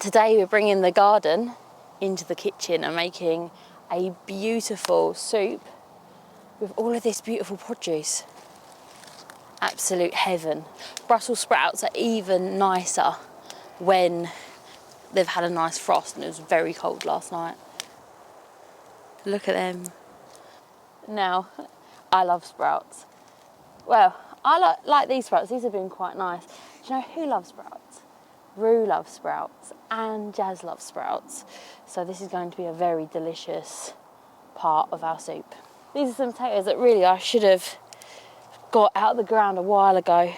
Today we're bringing the garden into the kitchen and making a beautiful soup with all of this beautiful produce. Absolute heaven. Brussels sprouts are even nicer when they've had a nice frost and it was very cold last night. Look at them. Now, I love sprouts. Well, I like these sprouts. These have been quite nice. Do you know who loves sprouts? Rue loves sprouts and Jazz loves sprouts. So this is going to be a very delicious part of our soup. These are some potatoes that really I should have got out of the ground a while ago.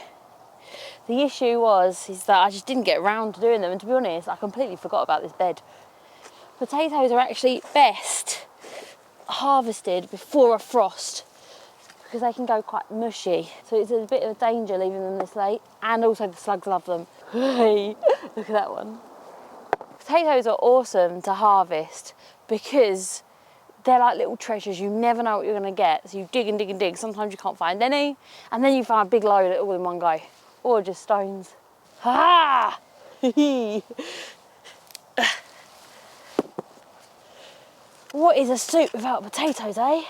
The issue is that I just didn't get around to doing them, and to be honest, I completely forgot about this bed. Potatoes are actually best harvested before a frost because they can go quite mushy. So it's a bit of a danger leaving them this late, and also the slugs love them. Look at that one. Potatoes are awesome to harvest because they're like little treasures. You never know what you're going to get. So you dig and dig and dig. Sometimes you can't find any, and then you find a big load all in one go. Or just stones. Ah! What is a soup without potatoes, eh?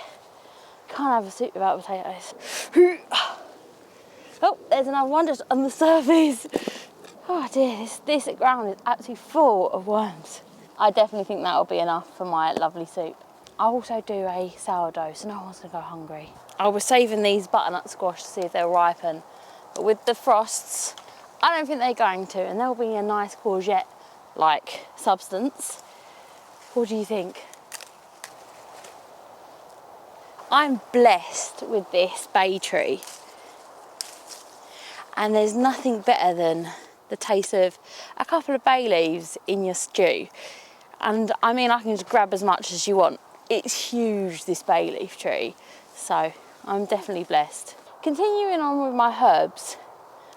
Can't have a soup without potatoes. Oh, there's another one just on the surface. Oh dear, this ground is absolutely full of worms. I definitely think that will be enough for my lovely soup. I also do a sourdough, so no one's gonna go hungry. I was saving these butternut squash to see if they'll ripen, but with the frosts, I don't think they're going to, and there'll be a nice courgette-like substance. What do you think? I'm blessed with this bay tree, and there's nothing better than the taste of a couple of bay leaves in your stew. And I mean, I can just grab as much as you want. It's huge, this bay leaf tree, so I'm definitely blessed. Continuing on with my herbs,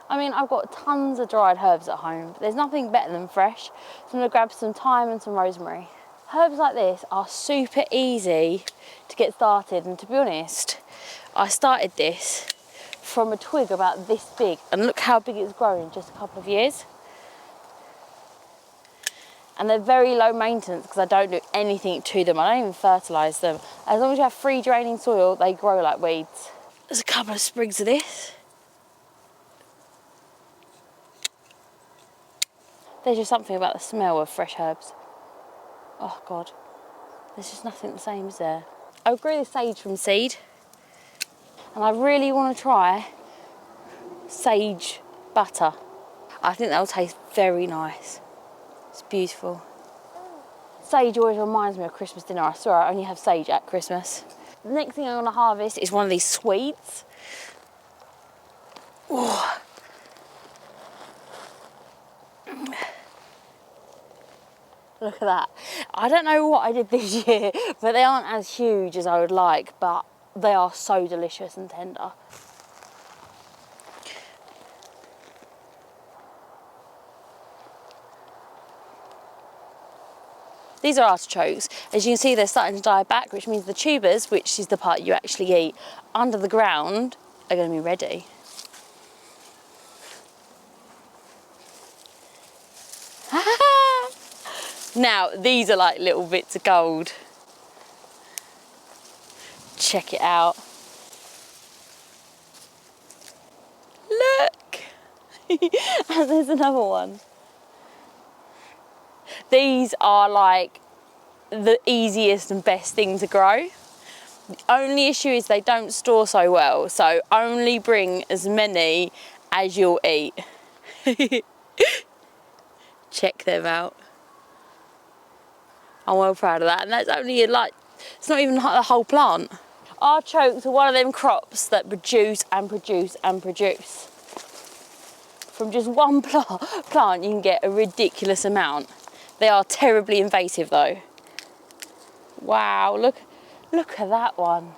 I mean, I've got tons of dried herbs at home, but there's nothing better than fresh, so I'm gonna grab some thyme and some rosemary. Herbs like this are super easy to get started, and to be honest, I started this from a twig about this big, and look how big it's grown in just a couple of years. And they're very low maintenance because I don't do anything to them. I don't even fertilise them. As long as you have free draining soil, they grow like weeds. There's a couple of sprigs of this. There's just something about the smell of fresh herbs. Oh God, there's just nothing the same, is there? I grew the sage from seed, and I really want to try sage butter. I think that'll taste very nice. It's beautiful. Sage always reminds me of Christmas dinner. I swear I only have sage at Christmas. The next thing I'm going to harvest is one of these Swedes. Ooh. Look at that. I don't know what I did this year, but they aren't as huge as I would like, but they are so delicious and tender. These are artichokes. As you can see, they're starting to die back, which means the tubers, which is the part you actually eat, under the ground, are going to be ready. Now, these are like little bits of gold. Check it out. Look! And there's another one. These are like the easiest and best thing to grow. The only issue is they don't store so well, so only bring as many as you'll eat. Check them out. I'm well proud of that, and that's only like, it's not even the whole plant. Artichokes are one of them crops that produce and produce and produce. From just one plant you can get a ridiculous amount. They are terribly invasive though. Wow, look at that one.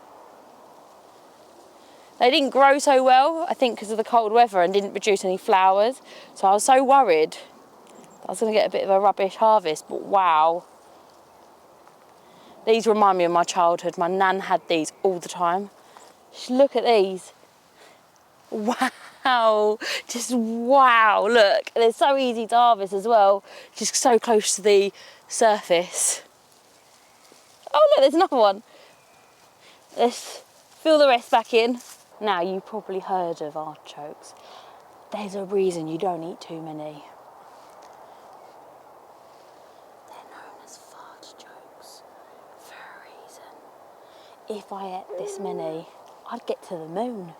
They didn't grow so well, I think because of the cold weather, and didn't produce any flowers. So I was so worried that I was going to get a bit of a rubbish harvest, but wow. These remind me of my childhood. My nan had these all the time. Just look at these. Wow, just wow, look. They're so easy to harvest as well, just so close to the surface. Oh look, there's another one. Let's fill the rest back in. Now, you've probably heard of artichokes. There's a reason you don't eat too many. They're known as artichokes for a reason. If I ate this many, I'd get to the moon.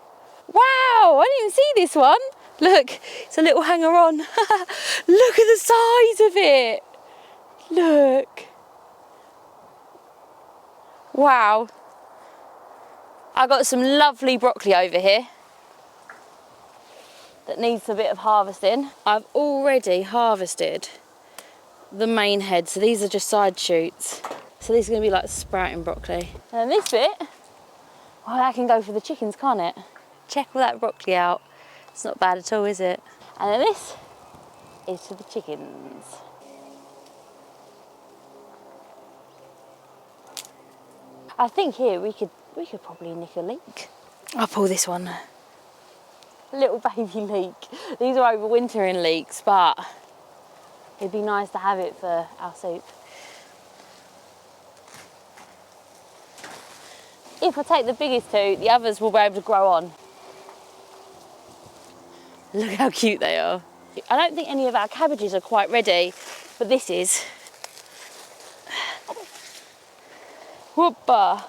Wow, I didn't see this one. Look, it's a little hanger on. Look at the size of it. Look. Wow. I got some lovely broccoli over here that needs a bit of harvesting. I've already harvested the main head, so these are just side shoots. So these are going to be like sprouting broccoli. And then this bit, well, that can go for the chickens, can't it? Check all that broccoli out. It's not bad at all, is it? And then this is to the chickens. I think here we could probably nick a leek. I'll pull this one. Little baby leek. These are overwintering leeks, but it'd be nice to have it for our soup. If I take the biggest two, the others will be able to grow on. Look how cute they are. I don't think any of our cabbages are quite ready, but this is. Whoopah!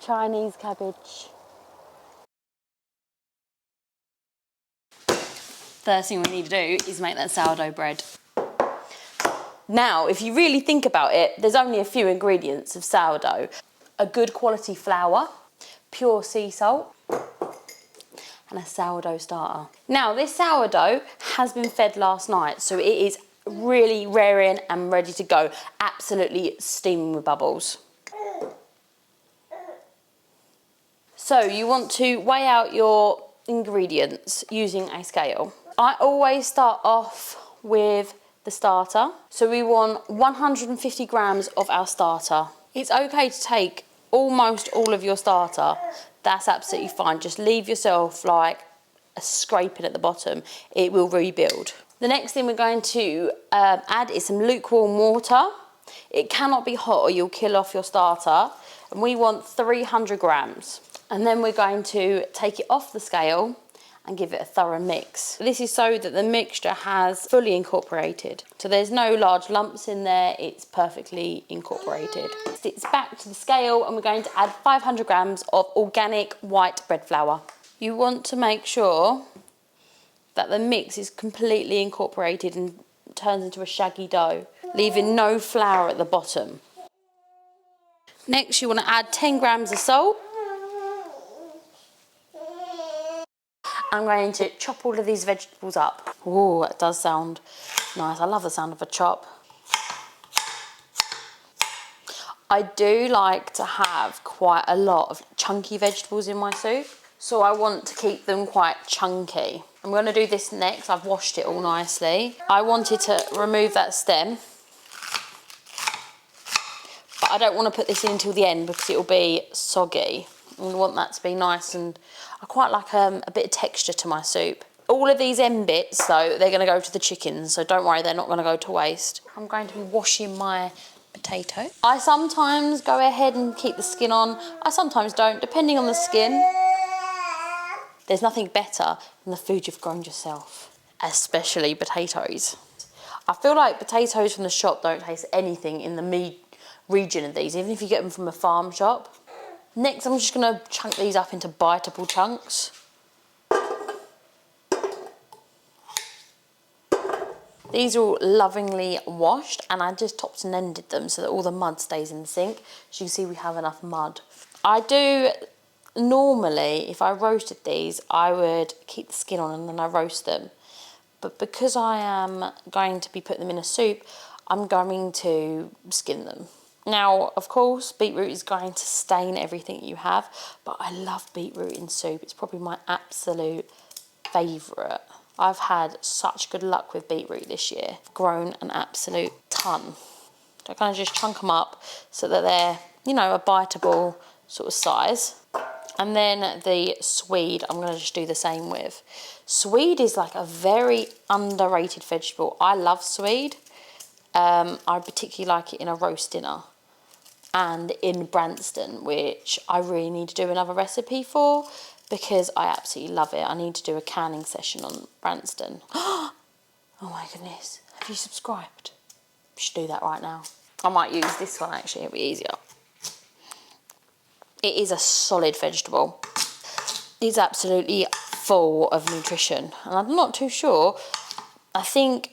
Chinese cabbage. First thing we need to do is make that sourdough bread. Now, if you really think about it, there's only a few ingredients of sourdough. A good quality flour, pure sea salt, and a sourdough starter. Now, this sourdough has been fed last night, so it is really raring and ready to go. Absolutely steaming with bubbles. So you want to weigh out your ingredients using a scale. I always start off with the starter. So we want 150 grams of our starter. It's okay to take almost all of your starter. That's absolutely fine. Just leave yourself like a scraping at the bottom. It will rebuild. The next thing we're going to add is some lukewarm water. It cannot be hot or you'll kill off your starter. And we want 300 grams. And then we're going to take it off the scale and give it a thorough mix. This is so that the mixture has fully incorporated. So there's no large lumps in there, it's perfectly incorporated. It's back to the scale and we're going to add 500 grams of organic white bread flour. You want to make sure that the mix is completely incorporated and turns into a shaggy dough, leaving no flour at the bottom. Next, you want to add 10 grams of salt. I'm going to chop all of these vegetables up. Oh, that does sound nice. I love the sound of a chop. I do like to have quite a lot of chunky vegetables in my soup, so I want to keep them quite chunky. I'm going to do this next. I've washed it all nicely. I wanted to remove that stem, but I don't want to put this in until the end because it will be soggy. I want that to be nice, and I quite like a bit of texture to my soup. All of these end bits though, they're going to go to the chickens, so don't worry, they're not going to go to waste. I'm going to be washing my potato. I sometimes go ahead and keep the skin on. I sometimes don't, depending on the skin. There's nothing better than the food you've grown yourself, especially potatoes. I feel like potatoes from the shop don't taste anything in the region of these, even if you get them from a farm shop. Next, I'm just going to chunk these up into biteable chunks. These are all lovingly washed, and I just topped and ended them so that all the mud stays in the sink. As you can see, we have enough mud. I do, normally, if I roasted these, I would keep the skin on and then I roast them. But because I am going to be putting them in a soup, I'm going to skin them. Now, of course, beetroot is going to stain everything you have, but I love beetroot in soup. It's probably my absolute favourite. I've had such good luck with beetroot this year. I've grown an absolute ton. So I kind of just chunk them up so that they're, you know, a biteable sort of size. And then the Swede, I'm going to just do the same with. Swede is like a very underrated vegetable. I love Swede. I particularly like it in a roast dinner and in Branston, which I really need to do another recipe for because I absolutely love it. I need to do a canning session on Branston. Oh my goodness, have you subscribed? We should do that right now. I might use this one actually, it'll be easier. It is a solid vegetable. It's absolutely full of nutrition, and I'm not too sure. I think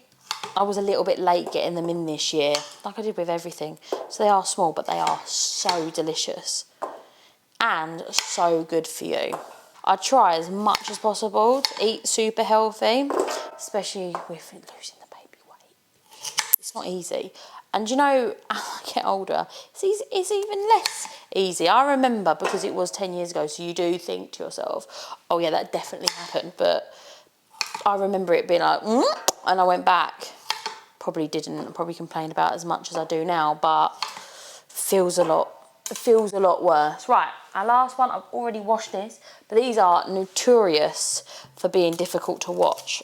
I was a little bit late getting them in this year, like I did with everything. So they are small, but they are so delicious and so good for you. I try as much as possible to eat super healthy, especially with losing the baby weight. It's not easy. And you know, as I get older, it's even less easy. I remember, because it was 10 years ago, so you do think to yourself, oh yeah, that definitely happened. But I remember it being like, and I went back. Probably didn't, probably complained about as much as I do now, but it feels a lot worse. Right, our last one, I've already washed this, but these are notorious for being difficult to watch.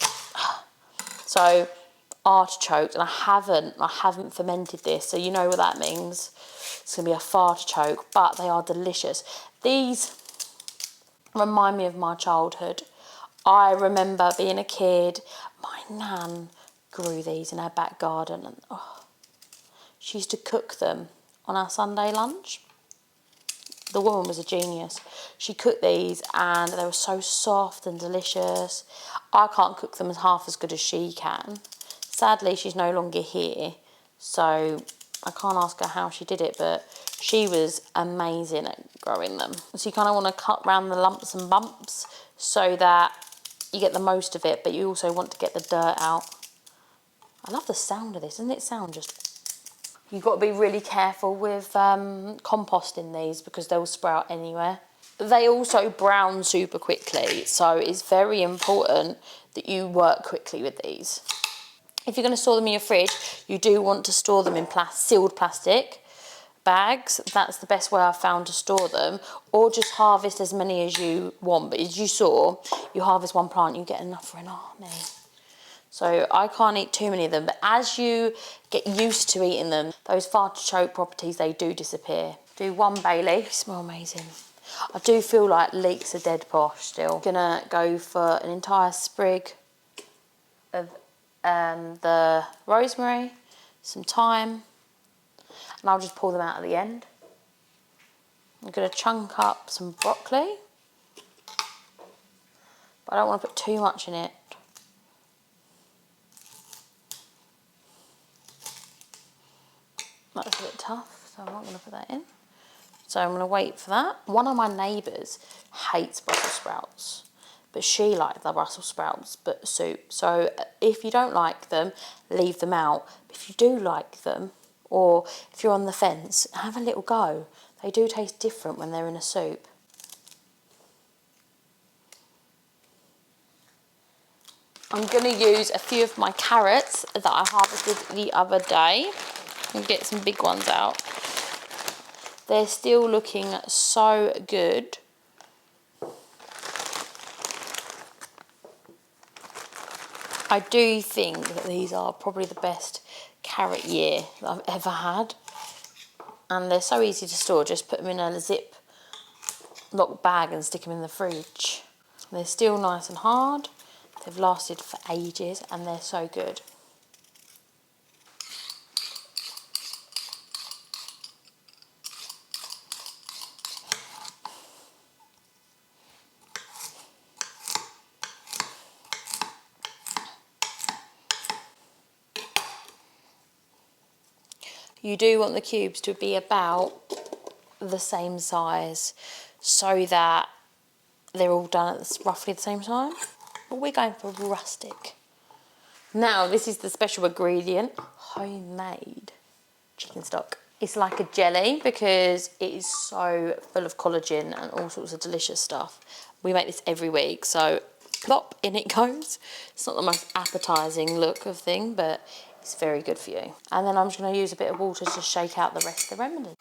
So, artichokes, and I haven't fermented this, so you know what that means. It's gonna be a fartichoke, but they are delicious. These remind me of my childhood. I remember being a kid, my nan grew these in her back garden, and she used to cook them on our Sunday lunch. The woman was a genius. She cooked these and they were so soft and delicious. I can't cook them half as good as she can. Sadly, she's no longer here, so I can't ask her how she did it, but she was amazing at growing them. So you kind of want to cut around the lumps and bumps so that you get the most of it, but you also want to get the dirt out. I love the sound of this. Doesn't it sound just... You've got to be really careful with composting these because they'll sprout anywhere. They also brown super quickly, so it's very important that you work quickly with these. If you're going to store them in your fridge, you do want to store them in sealed plastic bags. That's the best way I've found to store them. Or just harvest as many as you want. But as you saw, you harvest one plant, you get enough for an army. So I can't eat too many of them, but as you get used to eating them, those fartichoke properties, they do disappear. Do one bay leaf, smell amazing. I do feel like leeks are dead posh still. Gonna go for an entire sprig of the rosemary, some thyme, and I'll just pull them out at the end. I'm gonna chunk up some broccoli, but I don't want to put too much in it. That's a bit tough, so I'm not going to put that in. So I'm going to wait for that. One of my neighbours hates Brussels sprouts, but she liked the Brussels sprouts but soup. So if you don't like them, leave them out. But if you do like them, or if you're on the fence, have a little go. They do taste different when they're in a soup. I'm going to use a few of my carrots that I harvested the other day. And get some big ones out. They're still looking so good. I do think that these are probably the best carrot year that I've ever had. And they're so easy to store. Just put them in a Ziploc bag and stick them in the fridge. They're still nice and hard. They've lasted for ages and they're so good. You do want the cubes to be about the same size so that they're all done at roughly the same time. But we're going for rustic. Now, this is the special ingredient, homemade chicken stock. It's like a jelly because it is so full of collagen and all sorts of delicious stuff. We make this every week, so plop, in it goes. It's not the most appetising look of thing, but it's very good for you. And then I'm just going to use a bit of water to shake out the rest of the remedy.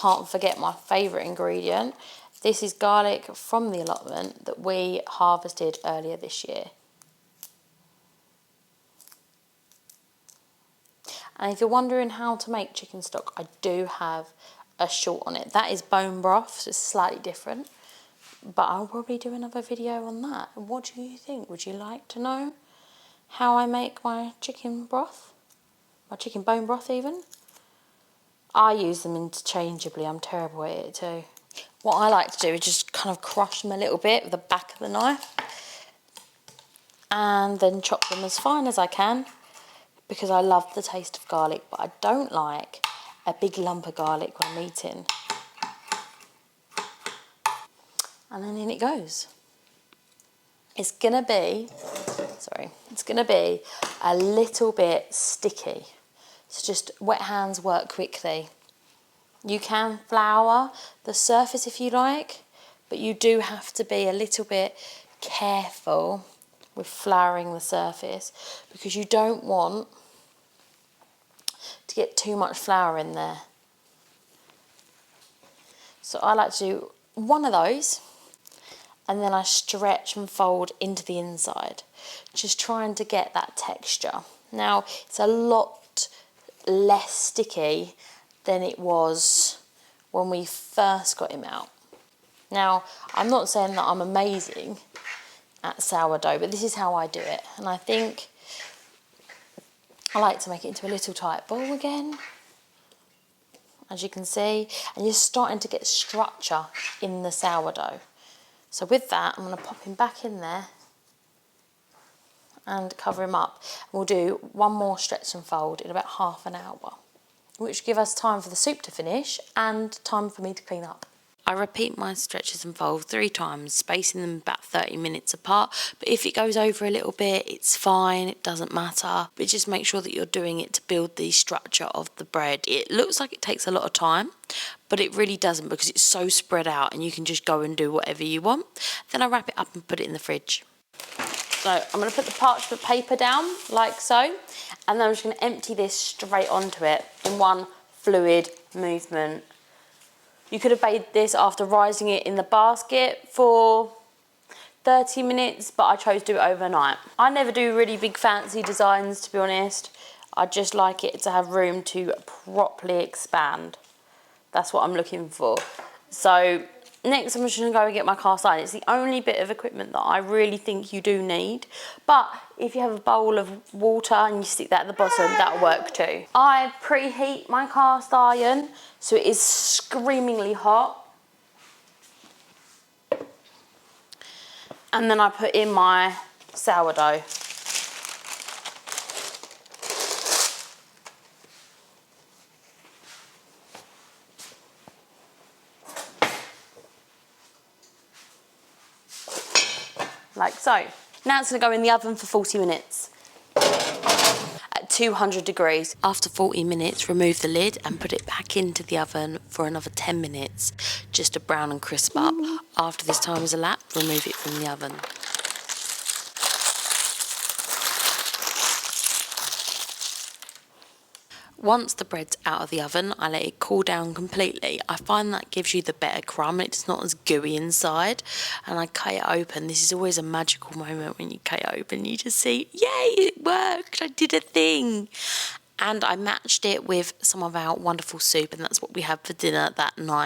can't forget my favourite ingredient. This is garlic from the allotment that we harvested earlier this year. And if you're wondering how to make chicken stock, I do have a short on it. That is bone broth, so it's slightly different. But I'll probably do another video on that. What do you think? Would you like to know how I make my chicken broth? My chicken bone broth even? I use them interchangeably. I'm terrible at it too. What I like to do is just kind of crush them a little bit with the back of the knife. And then chop them as fine as I can, because I love the taste of garlic, but I don't like a big lump of garlic when I'm eating. And then in it goes. It's gonna be a little bit sticky. So just wet hands work quickly. You can flour the surface if you like, but you do have to be a little bit careful with flouring the surface, because you don't want to get too much flour in there. So I like to do one of those, and then I stretch and fold into the inside, just trying to get that texture. Now, it's a lot less sticky than it was when we first got him out. Now, I'm not saying that I'm amazing at sourdough, but this is how I do it. And I think I like to make it into a little tight ball again, as you can see, and you're starting to get structure in the sourdough. So with that, I'm going to pop him back in there and cover him up. We'll do one more stretch and fold in about half an hour, which will give us time for the soup to finish and time for me to clean up. I repeat my stretches and folds 3 times, spacing them about 30 minutes apart. But if it goes over a little bit, it's fine, it doesn't matter. But just make sure that you're doing it to build the structure of the bread. It looks like it takes a lot of time, but it really doesn't, because it's so spread out and you can just go and do whatever you want. Then I wrap it up and put it in the fridge. So I'm going to put the parchment paper down like so, and then I'm just going to empty this straight onto it in one fluid movement. You could have made this after rising it in the basket for 30 minutes, but I chose to do it overnight. I never do really big fancy designs, to be honest. I just like it to have room to properly expand. That's what I'm looking for. So next I'm just going to go and get my cast iron. It's the only bit of equipment that I really think you do need. But if you have a bowl of water and you stick that at the bottom, that'll work too. I preheat my cast iron so it is screamingly hot. And then I put in my sourdough. Like so. Now it's going to go in the oven for 40 minutes at 200 degrees. After 40 minutes, remove the lid and put it back into the oven for another 10 minutes, just to brown and crisp up. After this time has elapsed, remove it from the oven. Once the bread's out of the oven, I let it cool down completely. I find that gives you the better crumb. It's not as gooey inside. And I cut it open. This is always a magical moment when you cut it open. You just see, yay, it worked. I did a thing. And I matched it with some of our wonderful soup, and that's what we had for dinner that night.